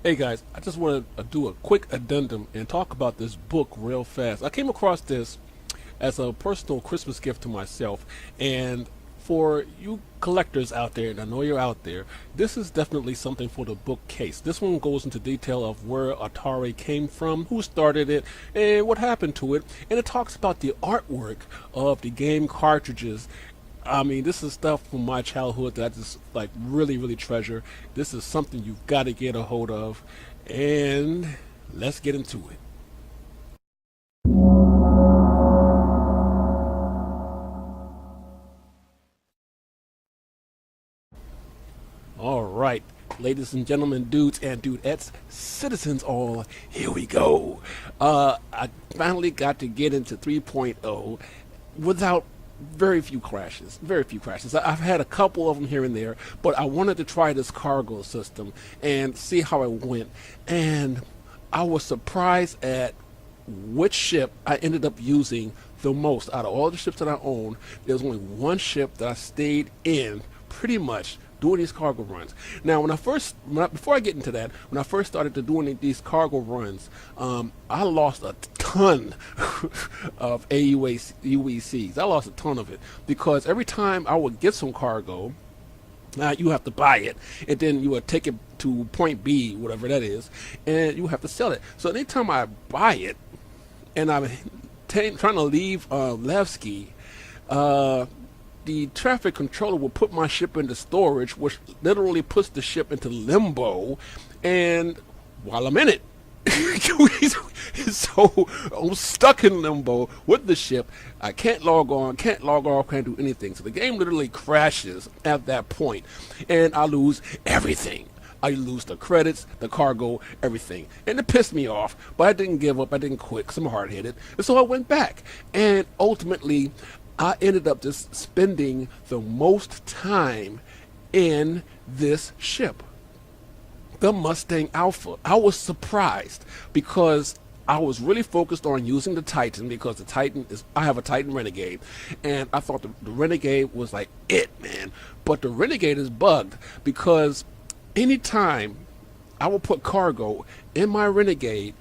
Hey guys, I just want to do a quick addendum and talk about this book real fast. I came across this as a personal Christmas gift to myself, and for you collectors out there, and I know you're out there, this is definitely something for the bookcase. This one goes into detail of where Atari came from, who started it, and what happened to it, and it talks about the artwork of the game cartridges. I mean, this is stuff from my childhood that I just like really treasure. This is something you've got to get a hold of, and let's get into it. All right, ladies and gentlemen, dudes and dudettes, citizens all, here we go. I finally got to get into 3.0 without very few crashes. Very few crashes. Have had a couple of them here and there, but I wanted to try this cargo system and see how it went. And I was surprised at which ship I ended up using the most. Out of all the ships that I own, there's only one ship that I stayed in pretty much doing these cargo runs. Now, before I get into that, when I first started to doing these cargo runs, I lost a ton of UECs. I lost a ton of it because every time I would get some cargo, you have to buy it, and then you would take it to point B, whatever that is, and you have to sell it. So anytime I buy it, and I'm trying to leave Levski, the traffic controller will put my ship into storage, which literally puts the ship into limbo, and while I'm in it, so I'm stuck in limbo with the ship. I can't log on, can't log off, can't do anything. So the game literally crashes at that point, and I lose everything. I lose the credits, the cargo, everything. And it pissed me off, but I didn't give up. I didn't quit because I'm hard-headed. And so I went back. And ultimately, I ended up just spending the most time in this ship, the Mustang Alpha. I was surprised because I was really focused on using the Titan because I have a Titan Renegade, and I thought the Renegade was like it, man. But the Renegade is bugged because anytime I will put cargo in my Renegade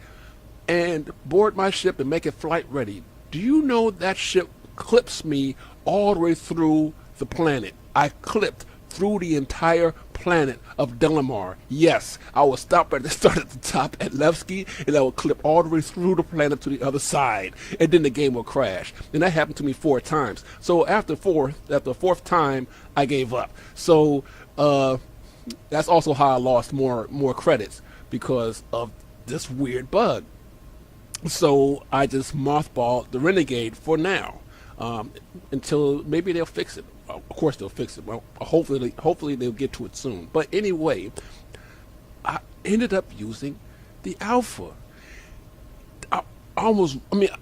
and board my ship and make it flight ready, do you know that ship clips me all the way through the planet? I clipped through the entire planet of Delamar. Yes, I would stop at the top at Levski, and I would clip all the way through the planet to the other side, and then the game will crash. And that happened to me 4 times. So after the fourth time, I gave up. So that's also how I lost more credits because of this weird bug. So I just mothballed the Renegade for now, until maybe they'll fix it. Of course they'll fix it. Well, hopefully they'll get to it soon. But anyway, I ended up using the Alpha. I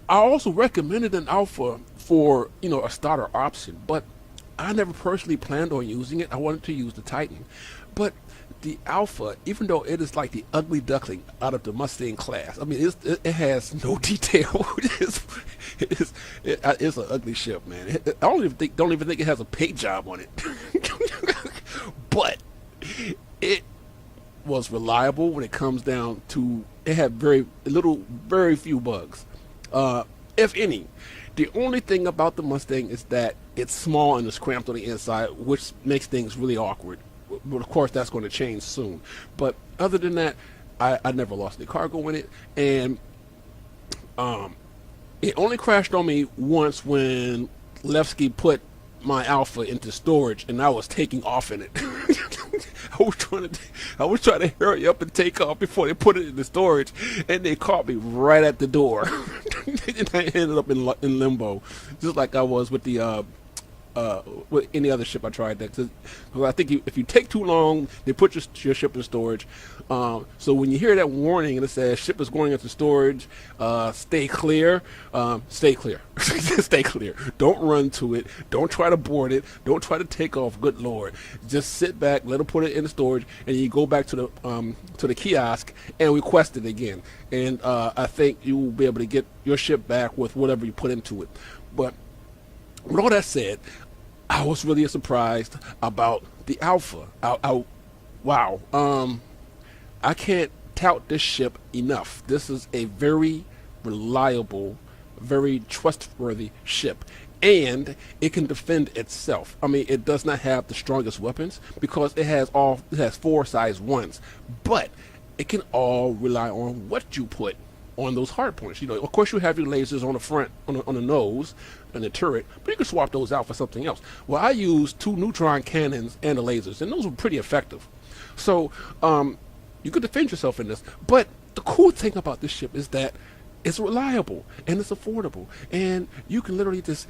also recommended an Alpha for a starter option, but I never personally planned on using it. I wanted to use the Titan, but the Alpha, even though it is like the ugly duckling out of the Mustang class, I mean, it has no detail. It's an ugly ship, man. I don't even think it has a paint job on it. But it was reliable when it comes down to. It had very few bugs, if any. The only thing about the Mustang is that it's small and it's cramped on the inside, which makes things really awkward. But of course, that's going to change soon. But other than that, I never lost any cargo in it, and it only crashed on me once when Levski put my Alpha into storage, and I was taking off in it. I was trying to hurry up and take off before they put it into storage, and they caught me right at the door. And I ended up in limbo, just like I was with the with any other ship I tried that. Cause I think if you take too long, they put your ship in storage. So when you hear that warning and it says ship is going into storage, stay clear. Stay clear. Stay clear. Don't run to it. Don't try to board it. Don't try to take off. Good Lord. Just sit back, let them put it in storage, and you go back to the kiosk and request it again. And I think you will be able to get your ship back with whatever you put into it. But with all that said, I was really surprised about the Alpha. Wow. I can't tout this ship enough. This is a very reliable, very trustworthy ship. And it can defend itself. I mean, it does not have the strongest weapons because it has 4 size 1s, but it can all rely on what you put on those hard points. You know, of course, you have your lasers on the front, on the nose, and the turret, but you can swap those out for something else. Well, I used 2 neutron cannons and the lasers, and those were pretty effective. So, you could defend yourself in this. But the cool thing about this ship is that it's reliable and it's affordable, and you can literally just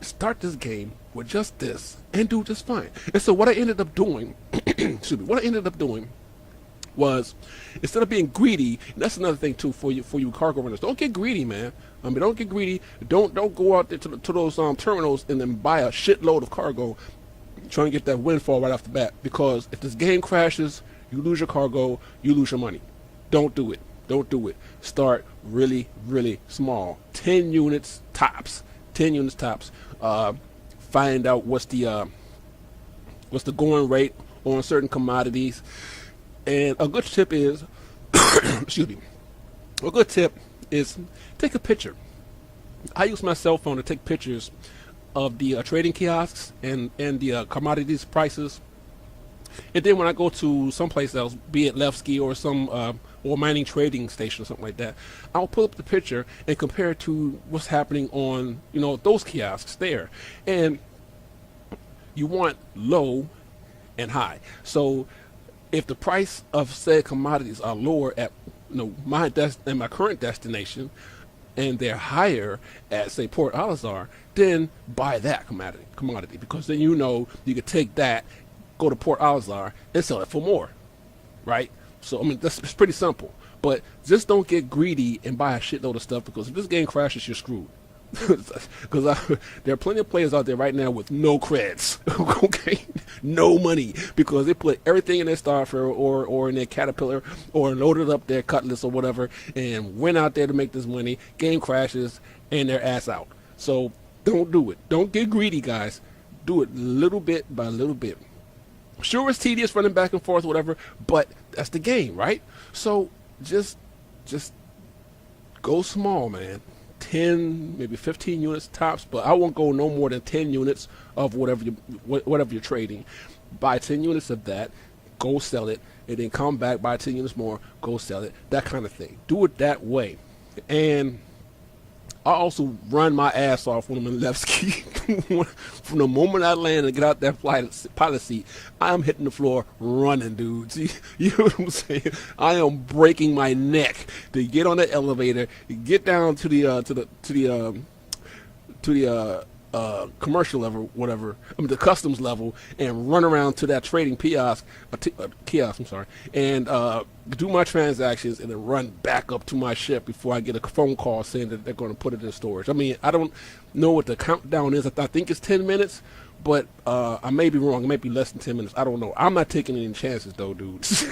start this game with just this and do just fine. And so what I ended up doing, was, instead of being greedy, and that's another thing too for you cargo runners, don't get greedy, man. I mean, don't get greedy. Don't go out there to those terminals and then buy a shitload of cargo, trying to get that windfall right off the bat. Because if this game crashes, you lose your cargo, you lose your money. Don't do it. Don't do it. Start really, really small. 10 units tops. 10 units tops. Find out what's the going rate on certain commodities. And a good tip is, excuse me. A good tip is take a picture. I use my cell phone to take pictures of the trading kiosks and the commodities prices. And then when I go to someplace else, be it Levski or some or mining trading station or something like that, I'll pull up the picture and compare it to what's happening on, you know, those kiosks there. And you want low and high. So if the price of said commodities are lower at, you know, my current destination, and they're higher at, say, Port Alizar, then buy that commodity, because then you know you could take that, go to Port Alizar, and sell it for more, right? So, I mean, it's pretty simple. But just don't get greedy and buy a shitload of stuff, because if this game crashes, you're screwed. Because there are plenty of players out there right now with no creds, okay, no money, because they put everything in their Starfarer or in their Caterpillar or loaded up their Cutlass or whatever and went out there to make this money. Game crashes and their ass out. So don't do it. Don't get greedy, guys. Do it little bit by little bit. Sure, it's tedious running back and forth, whatever, but that's the game, right? So just go small, man. 10, maybe 15 units tops, but I won't go no more than 10 units of whatever you're trading. Buy 10 units of that, go sell it, and then come back, buy 10 units more, go sell it, that kind of thing. Do it that way. And I also run my ass off when I'm in Levski. From the moment I land and get out that pilot seat, I'm hitting the floor running, dudes. You know what I'm saying? I am breaking my neck to get on the elevator, get down to the commercial level, whatever. I mean the customs level, and run around to that trading kiosk. I'm sorry, and do my transactions, and then run back up to my ship before I get a phone call saying that they're going to put it in storage. I mean, I don't know what the countdown is. I think it's 10 minutes, but I may be wrong. It may be less than 10 minutes. I don't know. I'm not taking any chances, though, dudes.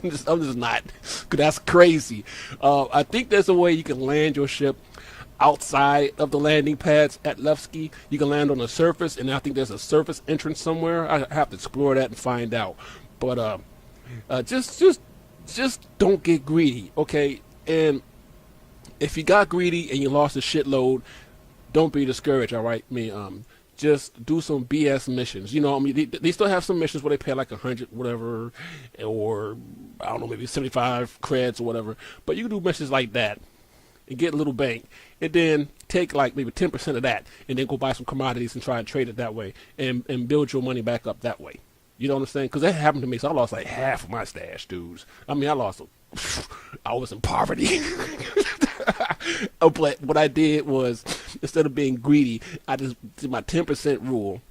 I'm just not. Cause that's crazy. I think there's a way you can land your ship outside of the landing pads at Levski. You can land on the surface, and I think there's a surface entrance somewhere. I have to explore that and find out. But just don't get greedy, okay? And if you got greedy and you lost a shitload, don't be discouraged, all right? I mean, just do some BS missions. You know, I mean, they still have some missions where they pay like 100, whatever, or I don't know, maybe 75 creds or whatever. But you can do missions like that and get a little bank, and then take like maybe 10% of that, and then go buy some commodities and try and trade it that way, and build your money back up that way. You know what I'm saying? Because that happened to me, so I lost like half of my stash, dudes. I mean, I was in poverty. But what I did was, instead of being greedy, I just did my 10% rule,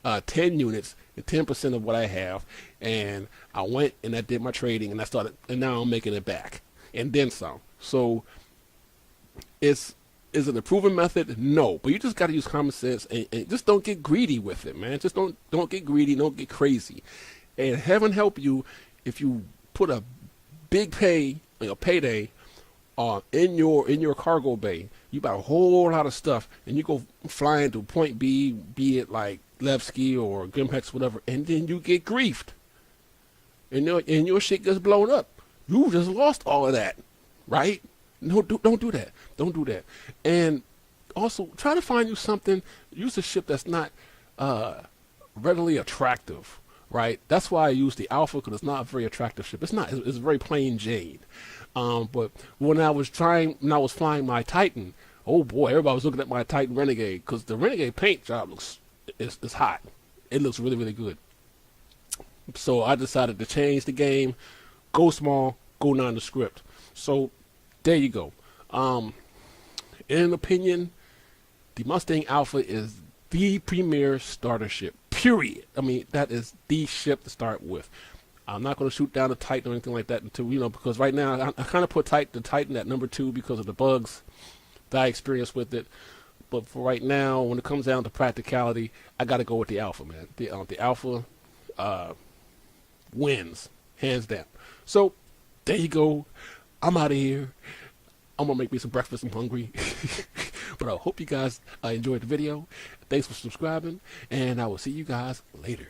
10 units, and 10% of what I have, and I went and I did my trading, and now I'm making it back, and then some. So, is it a proven method? No, but you just got to use common sense, and just don't get greedy with it, man. Just don't get greedy, don't get crazy. And heaven help you if you put a big payday in your cargo bay. You buy a whole lot of stuff, and you go flying to point B, be it like Levski or Grimhex, whatever, and then you get griefed, and your shit gets blown up. You just lost all of that, right? No, don't do that. Don't do that. And also, try to find you something. Use a ship that's not readily attractive, right? That's why I use the Alpha, because it's not a very attractive ship. It's not. It's very plain Jane. But when I was flying my Titan, oh boy, everybody was looking at my Titan Renegade, because the Renegade paint job it's hot. It looks really, really good. So I decided to change the game, go small, go nondescript. So there you go. In an opinion, the Mustang Alpha is the premier starter ship, period. I mean, that is the ship to start with. I'm not going to shoot down the Titan or anything like that until, because right now I kind of put the Titan at number 2 because of the bugs that I experienced with it. But for right now, when it comes down to practicality, I got to go with the Alpha, man. The Alpha wins, hands down. So there you go. I'm out of here. I'm going to make me some breakfast. I'm hungry. But I hope you guys enjoyed the video. Thanks for subscribing, and I will see you guys later.